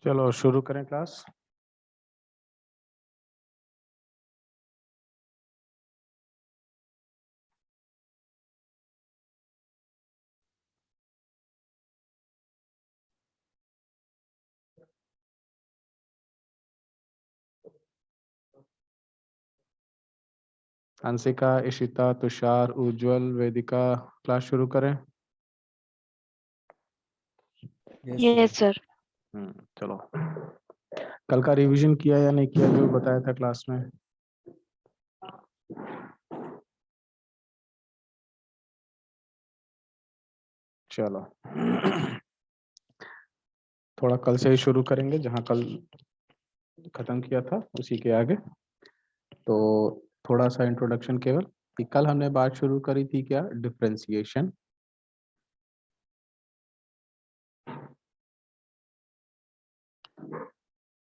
चलो शुरू करें क्लास। अंशिका, इशिता, तुषार, उज्जवल, वेदिका, क्लास शुरू करें। Yes sir. चलो। कल का रिवीजन किया या नहीं किया जो बताया था क्लास में? चलो थोड़ा कल से ही शुरू करेंगे, जहां कल खत्म किया था उसी के आगे। तो थोड़ा सा इंट्रोडक्शन केवल कि कल हमने बात शुरू करी थी क्या, डिफरेंशिएशन।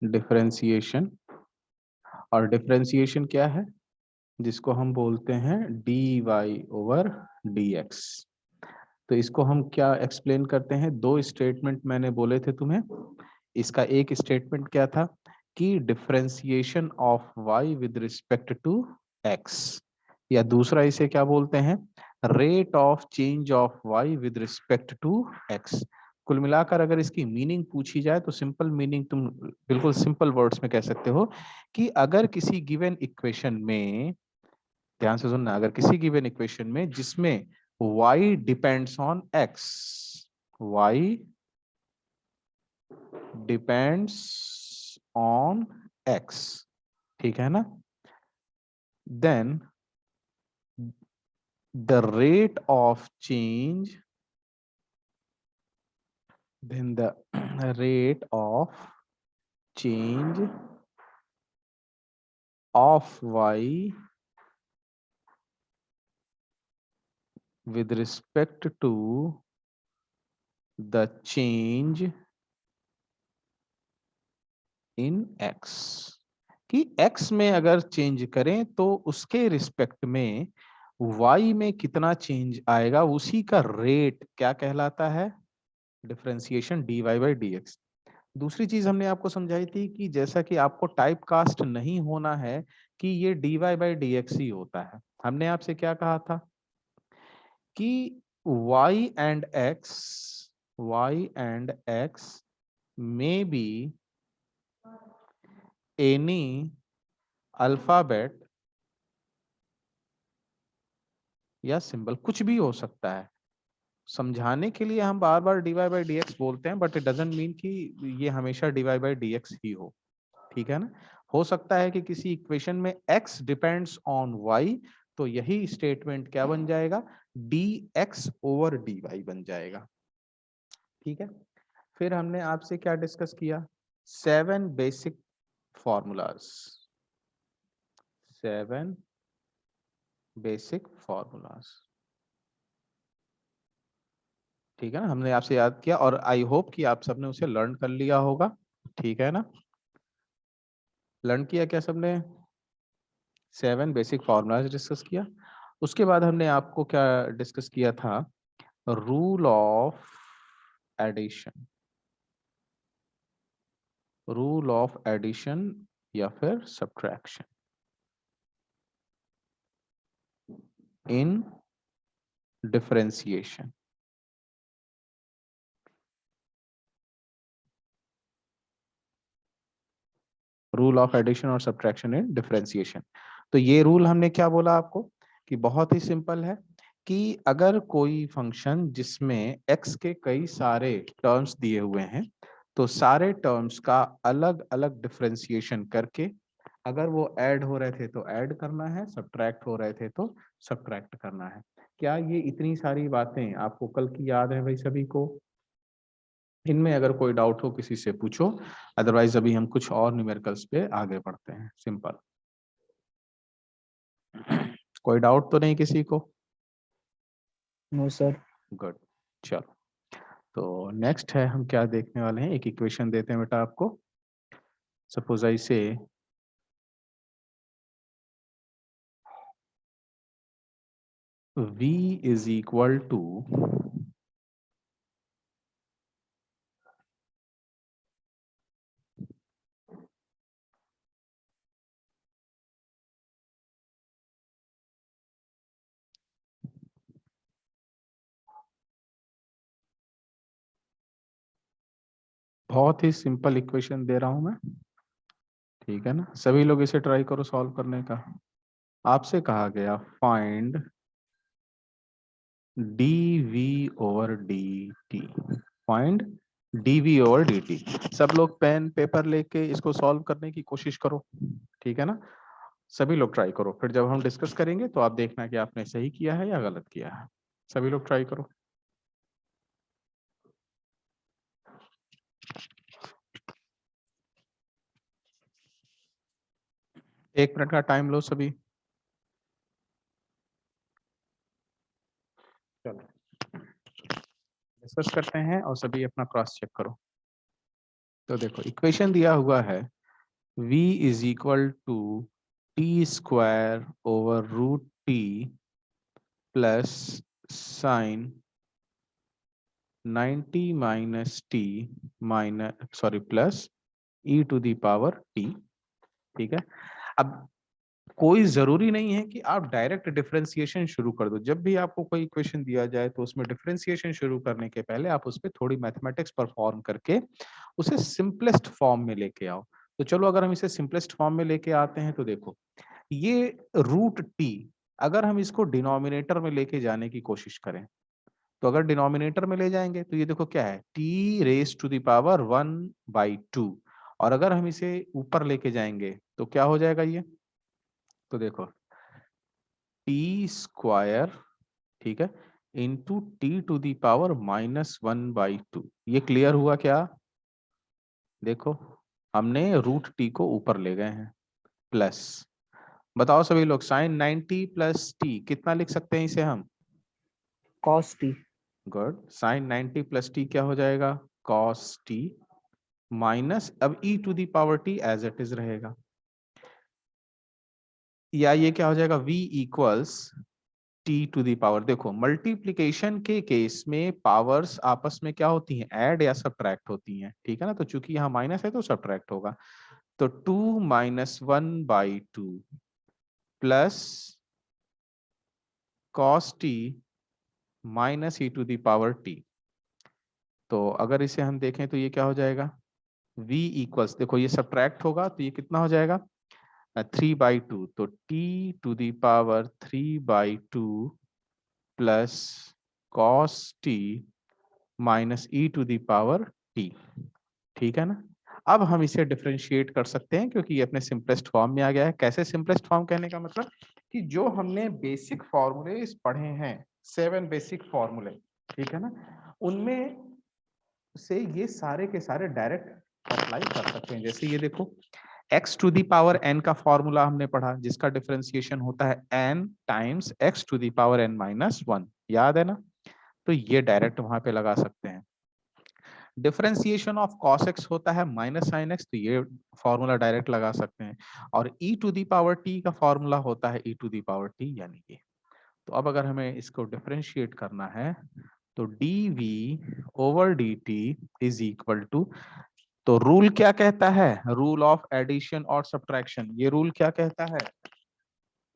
डिफरेंशिएशन और डिफरेंशिएशन क्या है, जिसको हम बोलते हैं d y over d x. तो इसको हम क्या एक्सप्लेन करते हैं, दो स्टेटमेंट मैंने बोले थे तुम्हें। इसका एक स्टेटमेंट क्या था कि differentiation of y with respect to x, या दूसरा इसे क्या बोलते हैं, rate of change of y with respect to x। कुल मिलाकर अगर इसकी मीनिंग पूछी जाए तो सिंपल मीनिंग तुम बिल्कुल सिंपल वर्ड्स में कह सकते हो कि अगर किसी गिवन इक्वेशन में, ध्यान से सुनना, अगर किसी गिवन इक्वेशन में जिसमें y depends on x, y depends on x, ठीक है ना, then the rate of change, then the rate of change of y with respect to the change in x, कि x में अगर चेंज करें तो उसके रिस्पेक्ट में y में कितना चेंज आएगा, उसी का रेट क्या कहलाता है, डिफरेंशिएशन dy बाई dx। दूसरी चीज हमने आपको समझाई थी कि जैसा कि आपको टाइप कास्ट नहीं होना है कि ये dy बाई dx ही होता है, हमने आपसे क्या कहा था कि y and x may be any alphabet या सिंबल, कुछ भी हो सकता है। समझाने के लिए हम बार बार dy बाई dx बोलते हैं, बट इट डजंट मीन कि ये हमेशा dy बाई dx ही हो, ठीक है ना। हो सकता है कि किसी इक्वेशन में x डिपेंड्स ऑन y, तो यही स्टेटमेंट क्या बन जाएगा, dx ओवर dy बन जाएगा, ठीक है। फिर हमने आपसे क्या डिस्कस किया, 7 बेसिक फॉर्मूलाज, 7 बेसिक फॉर्मूलाज, ठीक है ना, हमने आपसे याद किया और आई होप कि आप सबने उसे लर्न कर लिया होगा, ठीक है ना। लर्न किया क्या सबने, 7 बेसिक फॉर्मूलाज डिस्कस किया। उसके बाद हमने आपको क्या डिस्कस किया था, rule of addition, rule of addition या फिर subtraction in differentiation. Rule of addition और सब्ट्रैक्शन इन डिफरेंशिएशन। तो ये रूल हमने क्या बोला आपको कि बहुत ही सिंपल है कि अगर कोई फंक्शन जिसमें x के कई सारे टर्म्स दिए हुए हैं, तो सारे टर्म्स का अलग अलग डिफरेंशिएशन करके, अगर वो ऐड हो रहे थे तो ऐड करना है, सब्ट्रैक्ट हो रहे थे तो सब्ट्रैक्ट करना है। क्या ये इतनी सारी बातें आपको कल की याद है भाई सभी को? इनमें अगर कोई डाउट हो किसी से पूछो, अदरवाइज अभी हम कुछ और न्यूमेरिकल्स पे आगे बढ़ते हैं। सिंपल, कोई डाउट तो नहीं किसी को? No sir. गुड, चलो। तो नेक्स्ट है, हम क्या देखने वाले हैं, एक इक्वेशन देते हैं बेटा आपको। सपोज आई से v इज इक्वल टू बहुत ही सिंपल इक्वेशन दे रहा हूं मैं, ठीक है ना। सभी लोग इसे ट्राई करो सॉल्व करने का। आपसे कहा गया find dv over dt, find dv over dt। सब लोग पेन पेपर लेके इसको सॉल्व करने की कोशिश करो, ठीक है ना। सभी लोग ट्राई करो, फिर जब हम डिस्कस करेंगे तो आप देखना कि आपने सही किया है या गलत किया है। सभी लोग ट्राई करो। एक मिनट का टाइम लो सभी। चलो डिस्कस करते हैं और सभी अपना क्रॉस चेक करो। तो देखो इक्वेशन दिया हुआ है v is equal to t square over root t plus sine 90 minus t minus sorry plus e to the power t, ठीक है। अब कोई जरूरी नहीं है कि आप डायरेक्ट डिफरेंशिएशन शुरू कर दो। जब भी आपको कोई इक्वेशन दिया जाए तो उसमें डिफरेंशिएशन शुरू करने के पहले आप उस पर थोड़ी मैथमेटिक्स परफॉर्म करके उसे सिंपलेस्ट फॉर्म में लेके आओ। तो चलो अगर हम इसे सिंपलेस्ट फॉर्म में लेके आते हैं तो देखो ये रूट टी, अगर हम इसको डिनोमिनेटर में लेके जाने की कोशिश करें तो अगर डिनोमिनेटर में ले जाएंगे तो ये देखो क्या है, t raise to the power 1/2। और अगर हम इसे ऊपर लेके जाएंगे तो क्या हो जाएगा ये, तो देखो टी स्क्वायर, ठीक है, into t to the power -1/2। ये क्लियर हुआ क्या? देखो हमने रूट टी को ऊपर ले गए हैं, प्लस बताओ सभी लोग साइन 90 प्लस टी कितना लिख सकते हैं इसे हम? cos t। Good, sine 90 plus t क्या हो जाएगा? कॉस टी माइनस अब e to the power t as it is रहेगा, या ये क्या हो जाएगा v equals t to the power. देखो मल्टीप्लीकेशन के केस में पावर्स आपस में क्या होती हैं, ऐड या सब्ट्रैक्ट होती हैं, ठीक है ना। तो चूंकि यहाँ माइनस है तो सब्ट्रैक्ट होगा, तो 2 minus 1/2 plus cos t minus E to the power t. तो अगर इसे हम देखें तो ये क्या हो जाएगा, v इक्वल्स, देखो ये सब्ट्रैक्ट होगा तो ये कितना हो जाएगा 3/2, तो t to the power 3/2 plus cos t minus E to the power t, ठीक है ना। अब हम इसे डिफरेंशिएट कर सकते हैं क्योंकि ये अपने सिंपलेस्ट फॉर्म में आ गया है। कैसे सिंपलेस्ट फॉर्म कहने का मतलब कि जो हमने बेसिक फॉर्मूले पढ़े हैं, 7 बेसिक फॉर्मूले, ठीक है ना, उनमें से ये सारे के सारे डायरेक्ट अप्लाई कर सकते हैं। जैसे ये देखो x to the power n का फॉर्मूला हमने पढ़ा जिसका डिफरेंशिएशन होता है n times x to the power n-1, याद है ना। तो ये डायरेक्ट वहां पे लगा सकते हैं। डिफरेंशिएशन ऑफ cos x होता है माइनस साइन x, तो ये फॉर्मूला डायरेक्ट लगा सकते हैं। और e to the power t का फॉर्मूला होता है e to the power t, यानी ये। तो अब अगर हमें इसको डिफरेंशिएट करना है तो dv over dt is equal to, तो रूल क्या कहता है, रूल ऑफ एडिशन और सब्ट्रैक्शन। ये रूल क्या कहता है,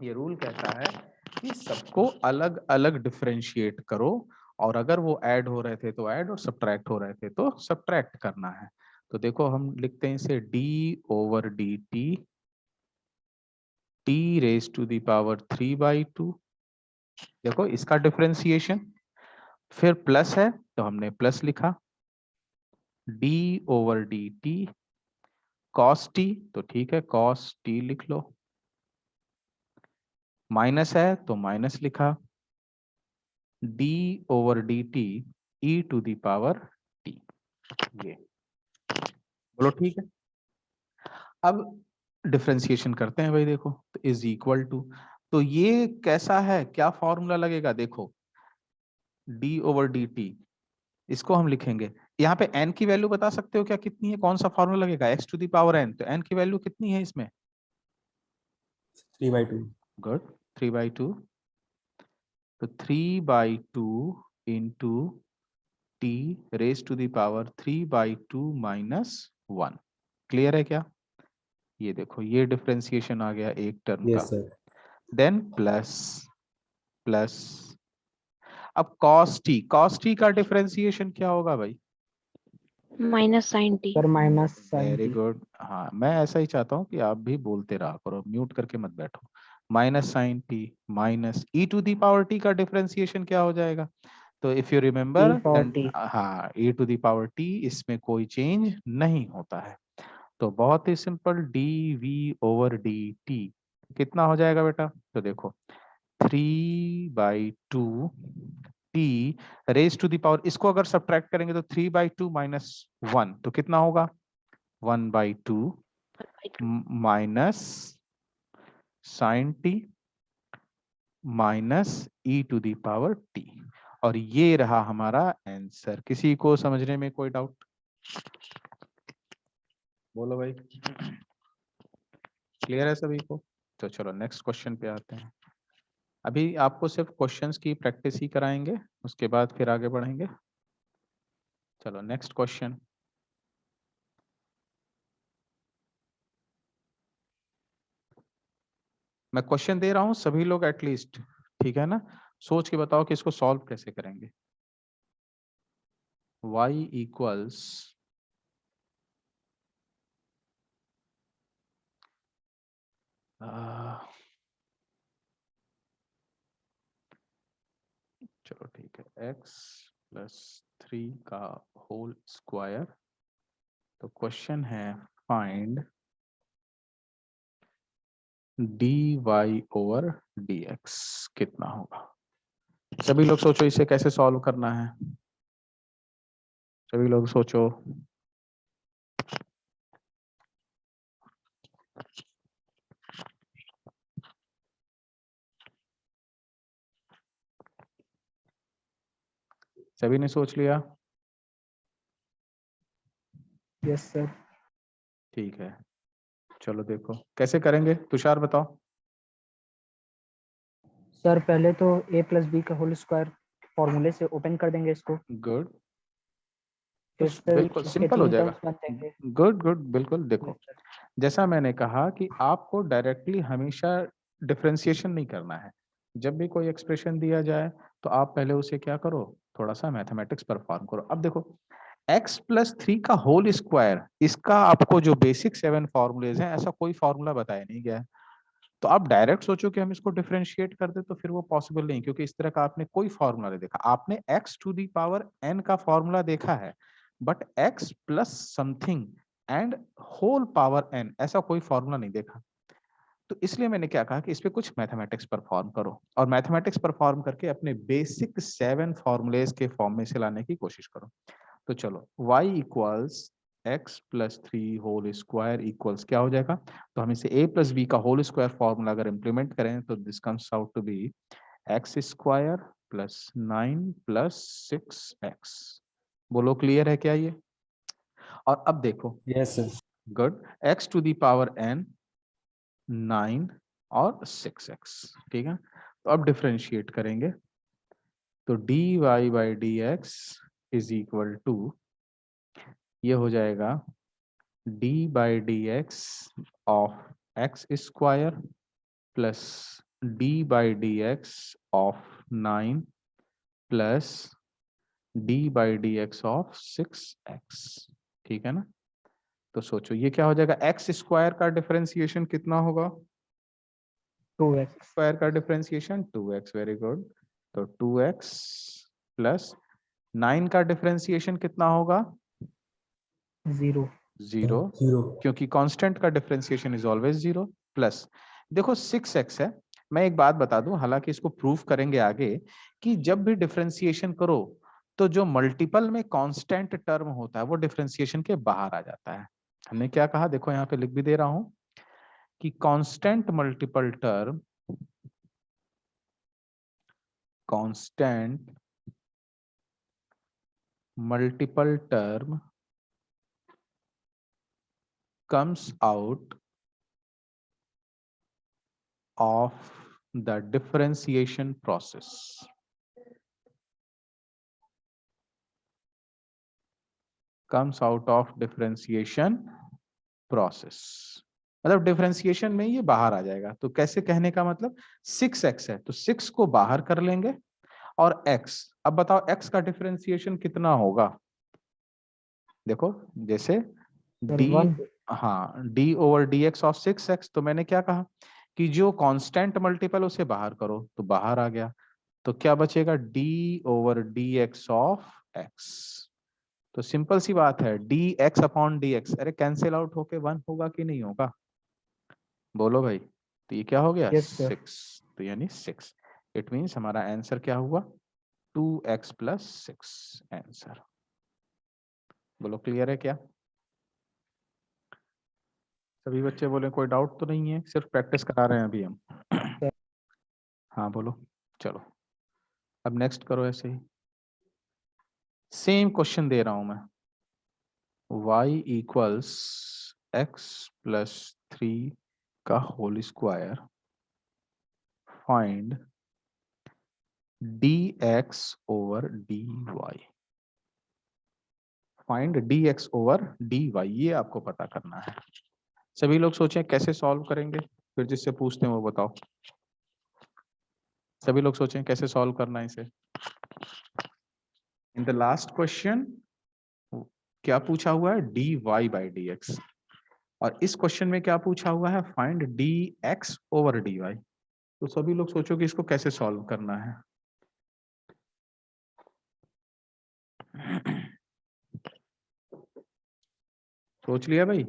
ये रूल कहता है कि सबको अलग अलग डिफरेंशिएट करो, और अगर वो ऐड हो रहे थे तो ऐड और सब्ट्रैक्ट हो रहे थे तो सब्ट्रैक्ट करना है। तो देखो हम लिखते हैं इसे d over D t raise to the power 3/2। देखो इसका डिफरेंशिएशन, फिर प्लस है तो हमने प्लस लिखा, d over D T cos T, तो ठीक है कॉस टी लिख लो, माइनस है तो माइनस लिखा, d over D t e to the power t. ये बोलो ठीक है। अब डिफरेंशिएशन करते हैं भाई, देखो तो इज इक्वल टू, तो ये कैसा है, क्या फॉर्मूला लगेगा, देखो d ओवर डी टी, इसको हम लिखेंगे यहाँ पे n की वैल्यू बता सकते हो क्या कितनी है, कौन सा फॉर्मूला लगेगा, x to the power n, तो n की वैल्यू कितनी है इसमें? 3/2। गुड, 3/2, तो 3/2 into t raise to the power 3/2 -1। Clear है क्या? ये देखो ये डिफरेंशिएशन आ गया एक टर्म का। Yes sir. Then plus plus, अब cos t का डिफरेंशिएशन क्या होगा भाई? Minus sign t. Sir minus sine very t. Good. हाँ, मैं ऐसा ही चाहता हूँ कि आप भी बोलते रहा करो, म्यूट करके मत बैठो। Minus sign T minus E to the power T का डिफरेंशिएशन क्या हो जाएगा? तो if you remember E power then, T. हाँ, E to the power T, इसमें कोई चेंज नहीं होता है। तो बहुत ही simple, D V over D T कितना हो जाएगा बेटा? तो देखो 3/2 T raise to the power, इसको अगर सब्ट्रैक्ट करेंगे तो 3/2 माइनस 1, तो कितना होगा? 1/2 minus sign T minus E to the power t, और ये रहा हमारा आंसर। किसी को समझने में कोई डाउट? बोलो भाई, क्लियर है सभी को? तो चलो नेक्स्ट क्वेश्चन पे आते हैं। अभी आपको सिर्फ क्वेश्चंस की प्रैक्टिस ही कराएंगे, उसके बाद फिर आगे बढ़ेंगे। चलो नेक्स्ट क्वेश्चन। मैं क्वेश्चन दे रहा हूं, सभी लोग एटलीस्ट, ठीक है ना, सोच के बताओ कि इसको सॉल्व कैसे करेंगे। y इक्वल्स चलो ठीक है, x प्लस 3 का होल स्क्वायर। तो क्वेश्चन है फाइंड dy ओवर dx कितना होगा। सभी लोग सोचो इसे कैसे सॉल्व करना है, सभी लोग सोचो। सभी ने सोच लिया? Yes sir. ठीक है, चलो देखो कैसे करेंगे, तुषार बताओ। सर पहले तो a प्लस बी का होल स्क्वायर फॉर्मूले से ओपन कर देंगे इसको, गुड, फिर सर बिल्कुल इसके सिंपल हो तीन जाएगा। टर्म्स बन जाएंगे। गुड गुड, बिल्कुल। देखो यस सर। जैसा मैंने कहा कि आपको डायरेक्टली हमेशा डिफरेंशिएशन नहीं करना है। जब भी कोई एक्सप्रेशन दिया जाए तो आप पहले उसे क्या करो, थोड़ा सा मैथमेटिक्स परफॉर्म करो। अब देखो x प्लस 3 का होल स्क्वायर, इसका आपको जो बेसिक 7 फॉर्मूलेज हैं, ऐसा कोई फॉर्मूला बताया नहीं गया है। तो आप डायरेक्ट सोचो कि हम इसको डिफरेंशिएट कर दे, तो फिर वो पॉसिबल नहीं, क्योंकि इस तरह का आपने कोई फॉर्मूला नहीं देखा। आपने x to the power n का फॉर्मूला देखा है, but x plus something and whole power n, ऐसा कोई फॉर्मूला नहीं देखा। तो इसलिए मैंने क्या कहा कि इस पे कुछ मैथमेटिक्स परफॉर्म करो, और मैथमेटिक्स परफॉर्म करके अपने बेसिक 7 फॉर्मूलेज के फॉर्म में से लाने की कोशिश करो। तो चलो y equals x plus 3 whole square equals क्या हो जाएगा? तो हम इसे a प्लस बी का होल स्क्वायर फॉर्मूला अगर इंप्लीमेंट करें तो this comes out to be x square plus 9 plus 6x। बोलो क्लियर है क्या ये? और अब देखो, yes sir. Good, x to the power n 9 और 6x, ठीक है। तो अब डिफरेंशिएट करेंगे, तो dy by d x is equal to, ये हो जाएगा d by d x of x square plus d by d x of 9 plus d by d x of 6x, ठीक है ना। तो सोचो ये क्या हो जाएगा, एक्स स्क्वायर का डिफरेंशिएशन कितना होगा? 2x। स्क्वायर का डिफरेंशिएशन 2x, वेरी गुड। तो 2x प्लस 9 का डिफरेंशिएशन कितना होगा? 0। 0, जीरो। क्योंकि कांस्टेंट का डिफरेंशिएशन इज ऑलवेज 0। प्लस देखो 6x है। मैं एक बात बता दूं, हालांकि इसको प्रूफ करेंगे आगे, कि जब भी डिफरेंशिएशन करो तो जो मल्टीपल में कांस्टेंट टर्म होता है वो डिफरेंशिएशन के बाहर आ जाता है। हमने क्या कहा, देखो यहाँ पे लिख भी दे रहा हूं कि constant multiple term, constant multiple term comes out of the differentiation process. Comes out of differentiation process, मतलब डिफरेंशिएशन में ये बाहर आ जाएगा। तो कैसे कहने का मतलब, 6x है तो 6 को बाहर कर लेंगे और x, अब बताओ x का डिफरेंशिएशन कितना होगा? देखो जैसे सर d, 1। हाँ d over dx of 6x, तो मैंने क्या कहा कि जो कांस्टेंट मल्टीपल उसे बाहर करो, तो बाहर आ गया, तो क्या बचेगा d over dx of x। तो सिंपल सी बात है, dx अपॉन dx, अरे कैंसिल आउट होके 1 होगा कि नहीं होगा, बोलो भाई। तो ये क्या हो गया, यस सर। 6, तो यानी 6। इट मीन्स हमारा आंसर क्या हुआ, 2x प्लस 6 आंसर। बोलो क्लियर है क्या, सभी बच्चे बोले कोई डाउट तो नहीं है, सिर्फ प्रैक्टिस करा रहे हैं अभी हम। सर हाँ बोलो, चलो अब नेक्स्ट करो ऐसे ही, सेम क्वेश्चन दे रहा हूं मैं, y इक्वल्स x प्लस 3 का whole square, find dx over dy, find dx over dy, ये आपको पता करना है। सभी लोग सोचें कैसे सॉल्व करेंगे, फिर जिससे पूछते हैं वो बताओ। सभी लोग सोचें कैसे सॉल्व करना है इसे। इन द लास्ट क्वेश्चन क्या पूछा हुआ है, dy बाई dx, और इस क्वेश्चन में क्या पूछा हुआ है, फाइंड dx ओवर dy। तो सभी लोग सोचो कि इसको कैसे सॉल्व करना है। सोच लिया भाई,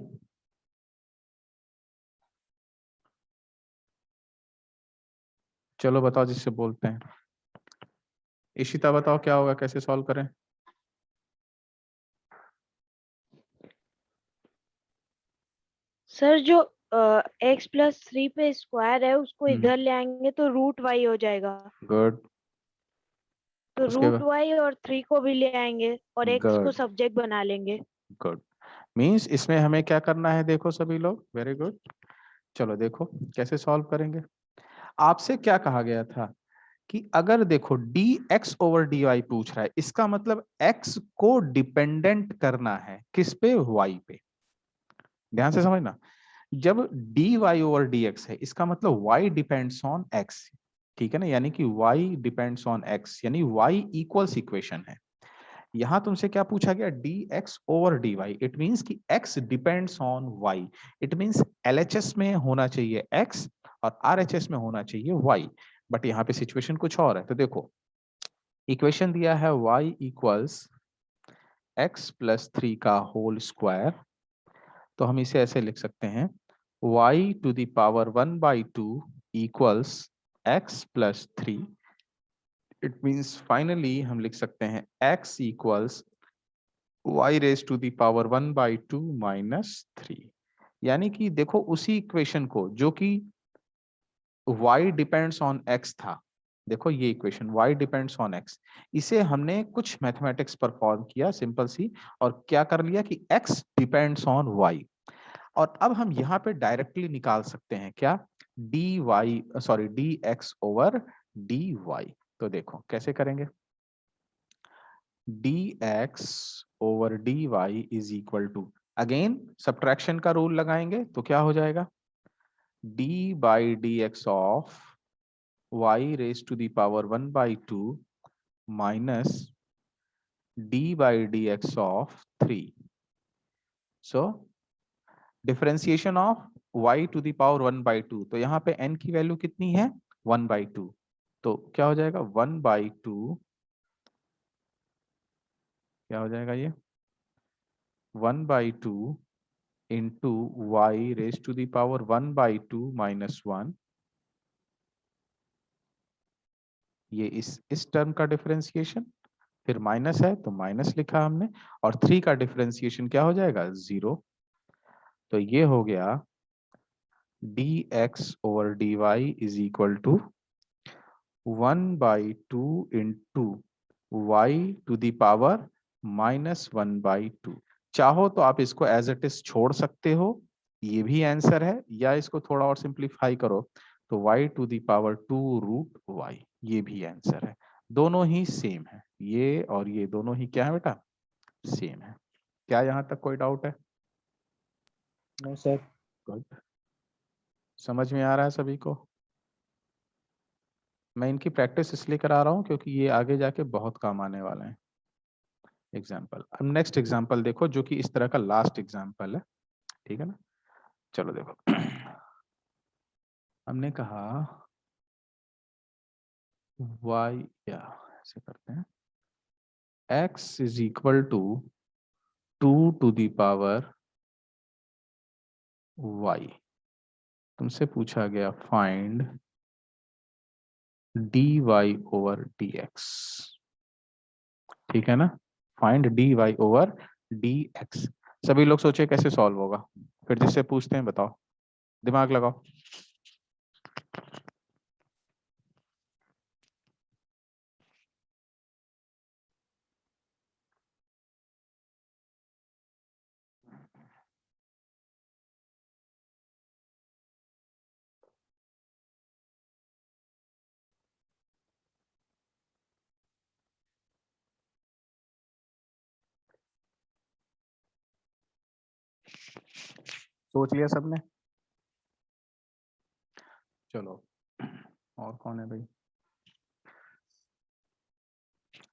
चलो बताओ जिससे बोलते हैं। इशिता बताओ क्या होगा, कैसे सॉल्व करें। सर जो x+3 पे स्क्वायर है उसको हम्म, इधर ले आएंगे तो √y हो जाएगा। गुड, तो उसके बाद √y और 3 को भी ले आएंगे और x को गुड, सब्जेक्ट बना लेंगे। गुड, मीन्स इसमें हमें क्या करना है, देखो सभी लोग, वेरी गुड। चलो देखो कैसे सॉल्व करेंगे। आपसे क्या कहा गया था कि अगर देखो dx ओवर dy पूछ रहा है, इसका मतलब x को डिपेंडेंट करना है किस पे, y पे। ध्यान से समझना, जब dy ओवर dx है इसका मतलब y डिपेंड्स ऑन x, ठीक है ना, यानी कि y डिपेंड्स ऑन x, यानी y इक्वल्स इक्वेशन है। यहां तुमसे क्या पूछा गया, dx over dy, it means कि x depends on y, it means LHS में होना चाहिए x और RHS में होना चाहिए y, बट यहाँ पे सिचुएशन कुछ और है। तो देखो इक्वेशन दिया है y इक्वल्स x प्लस 3 का होल स्क्वायर, तो हम इसे ऐसे लिख सकते हैं y to the power 1/2 equals x plus 3। It means finally हम लिख सकते हैं x equals y raise to the power 1/2 minus 3। यानी कि देखो उसी इक्वेशन को जो कि y डिपेंड्स ऑन x था, देखो ये equation y depends on x, इसे हमने कुछ मैथमेटिक्स परफॉर्म किया सिंपल सी, और क्या कर लिया कि x डिपेंड्स ऑन y, और अब हम यहाँ पे डायरेक्टली निकाल सकते हैं क्या, dx ओवर dy। तो देखो कैसे करेंगे, dx over dy is equal to, again subtraction का रूल लगाएंगे तो क्या हो जाएगा, d by d x of y raise to the power 1/2 minus d by d x of 3। So differentiation of y to the power 1/2, तो यहाँ पे n की वैल्यू कितनी है, 1/2, तो क्या हो जाएगा 1/2, क्या हो जाएगा ये 1/2 into y raise to the power 1/2 minus 1, ये इस टर्म का डिफरेंशिएशन, फिर माइनस है तो माइनस लिखा हमने, और 3 का डिफरेंशिएशन क्या हो जाएगा 0। तो ये हो गया dx over dy is equal to 1/2 into y to the power -1/2। चाहो तो आप इसको एज इट इज छोड़ सकते हो, ये भी आंसर है, या इसको थोड़ा और सिंप्लीफाई करो तो y to the power 2√y, ये भी आंसर है। दोनों ही सेम है, ये और ये दोनों ही क्या है बेटा, सेम है। क्या यहाँ तक कोई डाउट है, नो सर। गुड, समझ में आ रहा है सभी को। मैं इनकी प्रैक्टिस इसलिए करा रहा हूँ क्योंकि ये आगे जाके बहुत काम आने वाले हैं। एग्जाम्पल। अब नेक्स्ट एग्जाम्पल देखो जो कि इस तरह का लास्ट एग्जाम्पल है, ठीक है ना। चलो देखो हमने कहा y, या ऐसे करते हैं, x is equal to 2 to the power y। तुमसे पूछा गया फाइंड dy ओवर dx, ठीक है ना। Find dy over dx। सभी लोग सोचे कैसे सॉल्व होगा, फिर जिससे पूछते हैं बताओ, दिमाग लगाओ। सोच लिया सबने? चलो और कौन है भाई,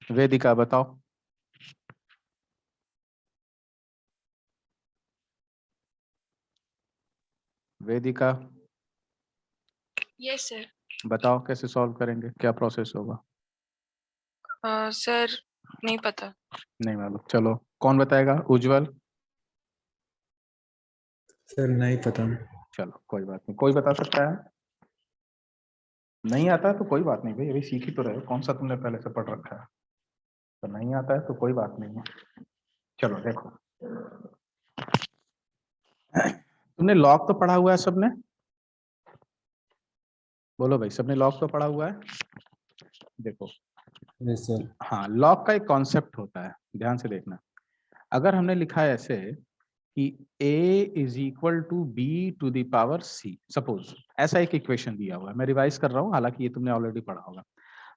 वेदिका बताओ। वेदिका यस सर। बताओ कैसे सॉल्व करेंगे, क्या प्रोसेस होगा? सर नहीं पता। नहीं मालूम, चलो कौन बताएगा? उज्जवल। सर नहीं पता। चलो कोई बात नहीं, कोई बता सकता है? नहीं आता है तो कोई बात नहीं भाई, अभी सीख ही तो रहे हो, कौन सा तुमने पहले से पढ़ रखा है। तो नहीं आता है तो कोई बात नहीं है। चलो देखो तुमने लॉग तो पढ़ा हुआ है सबने, बोलो भाई सबने लॉग तो पढ़ा हुआ है। देखो यस सर। हाँ, लॉग का एक कॉन्सेप्ट होता है, ध्यान से देखना। अगर हमने लिखा है ऐसे कि a is equal to b to the power c, suppose ऐसा एक इक्वेशन दिया हुआ है, मैं रिवाइज कर रहा हूँ, हालांकि ये तुमने ऑलरेडी पढ़ा होगा।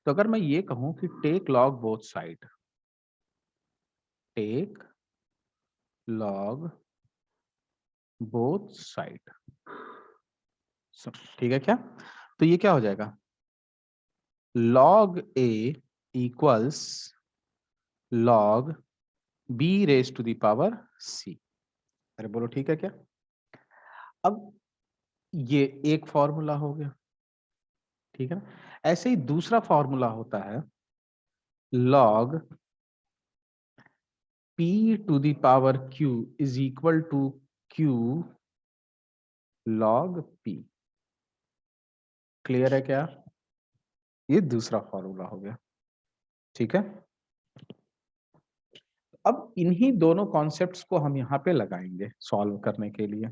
तो अगर मैं ये कहूं कि take log both side, take log both side, ठीक है क्या? तो ये क्या हो जाएगा, log a equals log b raise to the power c। अरे बोलो ठीक है क्या? अब ये एक फॉर्मूला हो गया, ठीक है ना। ऐसे ही दूसरा फॉर्मूला होता है log p to the power q is equal to q log p। Clear है क्या? ये दूसरा फॉर्मूला हो गया, ठीक है। अब इन्हीं दोनों कॉन्सेप्ट्स को हम यहाँ पे लगाएंगे सॉल्व करने के लिए,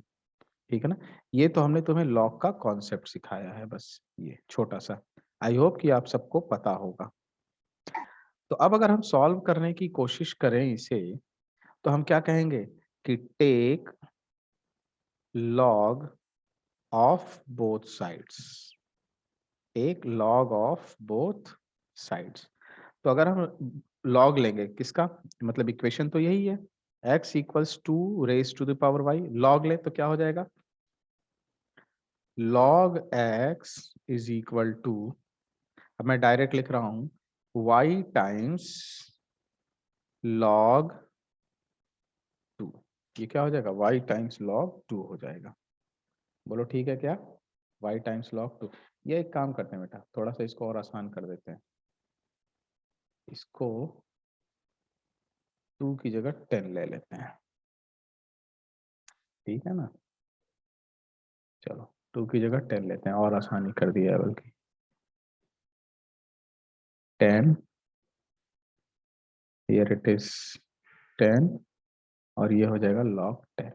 ठीक है ना। ये तो हमने तुम्हें लॉग का कॉन्सेप्ट सिखाया है, बस ये छोटा सा, आई होप कि आप सबको पता होगा। तो अब अगर हम सॉल्व करने की कोशिश करें इसे, तो हम क्या कहेंगे कि take log of both sides, take log of both sides. तो अगर हम लॉग लेंगे किसका, मतलब इक्वेशन तो यही है, x equals two raise to the power y, log ले तो क्या हो जाएगा, log x is equal to, अब मैं डायरेक्ट लिख रहा हूं y टाइम्स log 2। ये क्या हो जाएगा, y टाइम्स log 2 हो जाएगा। बोलो ठीक है क्या, y टाइम्स log 2। ये एक काम करते हैं बेटा, थोड़ा सा इसको और आसान कर देते हैं, इसको 2 की जगह 10 ले लेते हैं, ठीक है ना। चलो 2 की जगह 10 लेते हैं, और आसानी कर दिया है बल्कि। 10, हियर इट इज 10, और ये हो जाएगा log 10।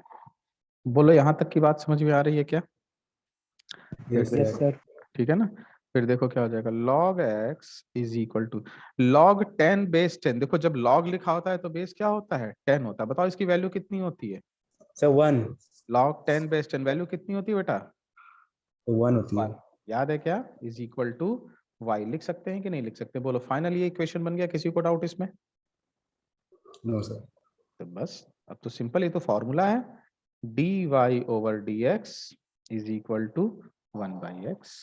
बोलो यहाँ तक की बात समझ में आ रही है क्या? Yes yes sir. सर। ठीक है ना। फिर देखो क्या हो जाएगा, log x is equal to log 10 base 10। देखो जब log लिखा होता है तो बेस क्या होता है, 10 होता है। बताओ इसकी वैल्यू कितनी होती है, सर 1 log 10 बेस 10 वैल्यू कितनी होती है बेटा, 1 होती है। 1। याद है क्या, इज इक्वल टू y। लिख सकते हैं कि नहीं लिख सकते, बोलो फाइनल ये इक्वेशन बन गया, किसी को डाउट इसमें? No sir. तो बस अब तो सिंपल, ये तो फॉर्मूला है, dy over dx is equal to 1/x।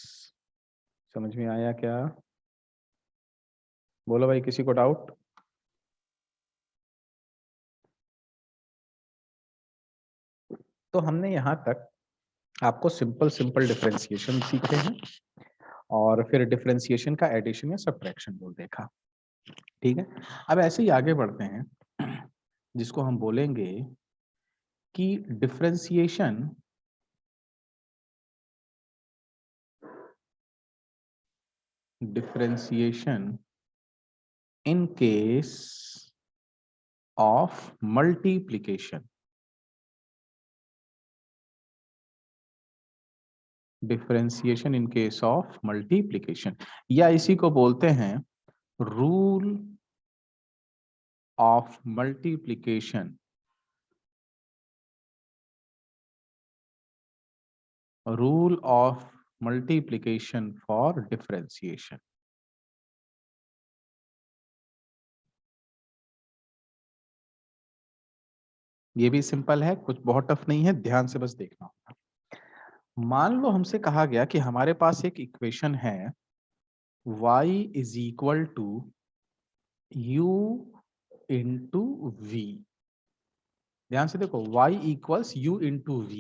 समझ में आया क्या? बोलो भाई किसी को डाउट? तो हमने यहाँ तक आपको सिंपल डिफरेंशिएशन सीखे हैं और फिर डिफरेंशिएशन का एडिशन या सब्ट्रैक्शन रूल देखा। ठीक है, अब ऐसे ही आगे बढ़ते हैं जिसको हम बोलेंगे कि differentiation in case of multiplication. Differentiation in case of multiplication, या इसी को बोलते हैं rule of multiplication, rule of multiplication for differentiation. ये भी सिंपल है, कुछ बहुत टफ नहीं है, ध्यान से बस देखना होगा। मान लो हमसे कहा गया कि हमारे पास एक इक्वेशन है y is equal to u into v। ध्यान से देखो, y equals u into v,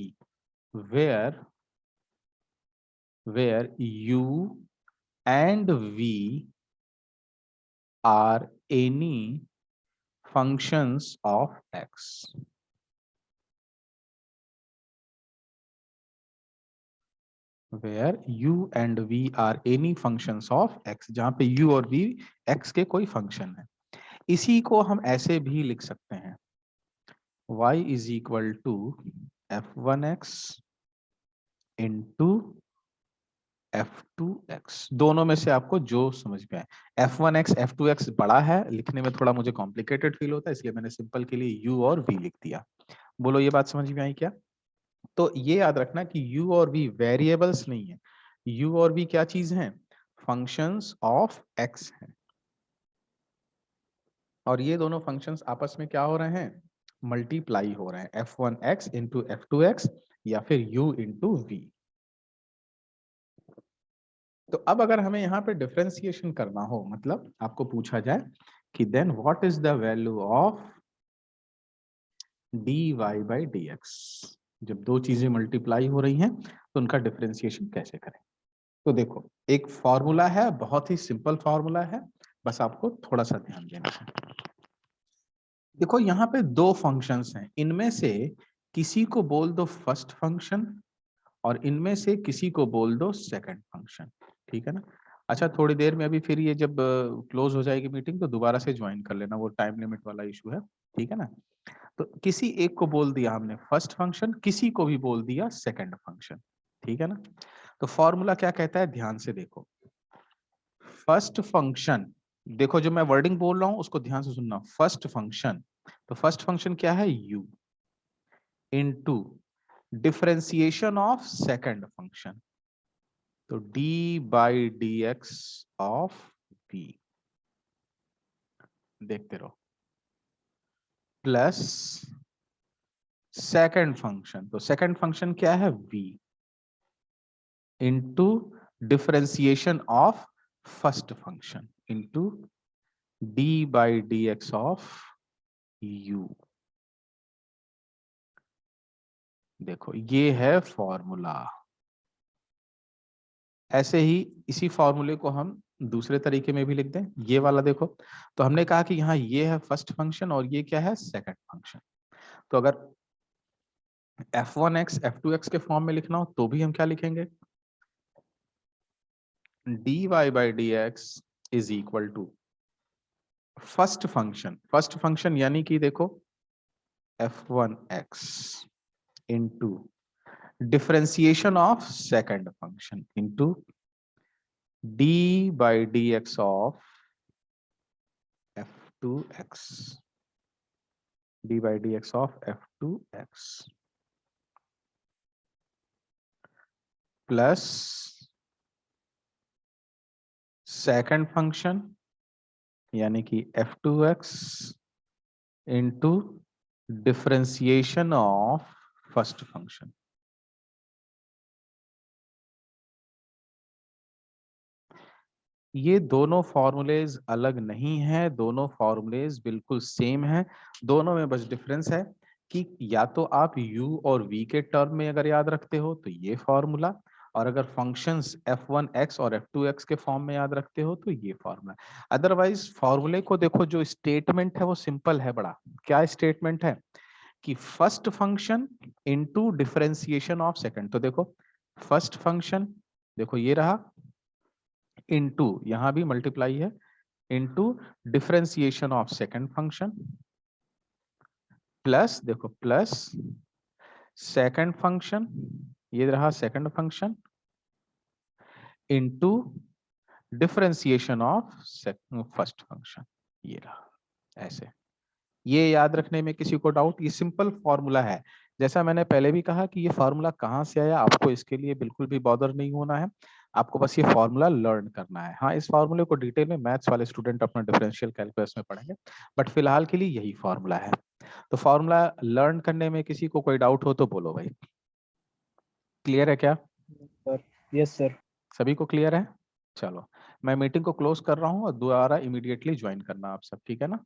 where u and v are any functions of x। where u and v are any functions of x, जहां पे u और v x के कोई function है। इसी को हम ऐसे भी लिख सकते हैं, y is equal to f1x into f2x। दोनों में से आपको जो समझ में आए। f1x f2x बड़ा है, लिखने में थोड़ा मुझे कॉम्प्लिकेटेड फील होता है, इसलिए मैंने सिंपल के लिए u और v लिख दिया। बोलो ये बात समझ में आई क्या? तो ये याद रखना कि u और v वेरिएबल्स नहीं है, u और v क्या चीज है? फंक्शंस ऑफ x है। और ये दोनों फंक्शंस आपस में क्या हो रहे हैं? मल्टीप्लाई हो रहे हैं, f1x इंटू f2x या फिर u इंटू v। तो अब अगर हमें यहाँ पे डिफरेंशिएशन करना हो, मतलब आपको पूछा जाए कि then what is the value of dy by dx, जब दो चीजें मल्टीप्लाई हो रही हैं तो उनका डिफरेंशिएशन कैसे करें। तो देखो, एक फॉर्मूला है, बहुत ही सिंपल फॉर्मूला है, बस आपको थोड़ा सा ध्यान देना है। देखो यहाँ पे दो फंक्शंस हैं, इनमें से किसी को बोल दो फर्स्ट फंक्शन और इनमें से किसी को बोल दो सेकंड फंक्शन। ठीक है ना? अच्छा, थोड़ी देर में अभी फिर ये जब क्लोज हो जाएगी मीटिंग तो दोबारा से ज्वाइन कर लेना, वो टाइम लिमिट वाला इशू है। ठीक है ना? तो किसी एक को बोल दिया हमने फर्स्ट फंक्शन, किसी को भी बोल दिया सेकंड फंक्शन। ठीक है ना? तो फॉर्मूला क्या कहता है, ध्यान से देखो। फर्स्ट फंक्शन, देखो जो मैं वर्डिंग बोल रहा हूं उसको ध्यान से सुनना। फर्स्ट फंक्शन, तो फर्स्ट फंक्शन क्या है? u into differentiation of second function, तो d by d x of v। देखते रहो, प्लस सेकंड फंक्शन, तो सेकंड फंक्शन क्या है? v into differentiation of first function into d by d x of u। देखो ये है फॉर्मूला। ऐसे ही इसी फॉर्मूले को हम दूसरे तरीके में भी लिख दें, ये वाला देखो। तो हमने कहा कि यहाँ ये है फर्स्ट फंक्शन और ये क्या है? Second function. तो अगर f1x f2x के फॉर्म में लिखना हो तो भी हम क्या लिखेंगे? dy by d x is equal to first function यानी कि देखो f1x into differentiation of second function into d by d x of f2x, d by d x of f2x plus second function यानी कि f2x into differentiation of first function. ये दोनों formulas अलग नहीं है, दोनों फॉर्मूलेज बिल्कुल सेम है, दोनों में बस डिफरेंस है कि या तो आप u और v के टर्म में अगर याद रखते हो तो ये फॉर्मूला, और अगर फंक्शंस f1x और f2x के फॉर्म में याद रखते हो तो ये फॉर्मूला। अदरवाइज फॉर्मूले को देखो, जो स्टेटमेंट है वो सिंपल है बड़ा। क्या स्टेटमेंट है कि first function into differentiation of second. तो देखो फर्स्ट फंक्शन, देखो ये रहा, इनटू यहां भी मल्टीप्लाई है, into differentiation of second function, plus देखो प्लस सेकंड फंक्शन, ये रहा second function, into differentiation of first function, ये रहा। ऐसे ये याद रखने में किसी को डाउट? ये सिंपल फॉर्मूला है। जैसा मैंने पहले भी कहा कि ये फॉर्मूला कहाँ से आया, आपको इसके लिए बिल्कुल भी बॉदर नहीं होना है, आपको बस ये फॉर्मूला लर्न करना है। हाँ, इस फॉर्मूले को डिटेल में मैथ्स वाले स्टूडेंट अपना डिफरेंशियल कैलकुलस में पढ़ेंगे, बट फिलहाल के लिए यही फॉर्मूला है। तो फॉर्मूला लर्न करने में किसी को कोई डाउट हो तो बोलो भाई। क्लियर है क्या? Yes sir. सभी को क्लियर है? चलो मैं मीटिंग को क्लोज कर रहा हूँ और दोबारा इमीडिएटली ज्वाइन करना आप सब, ठीक है ना?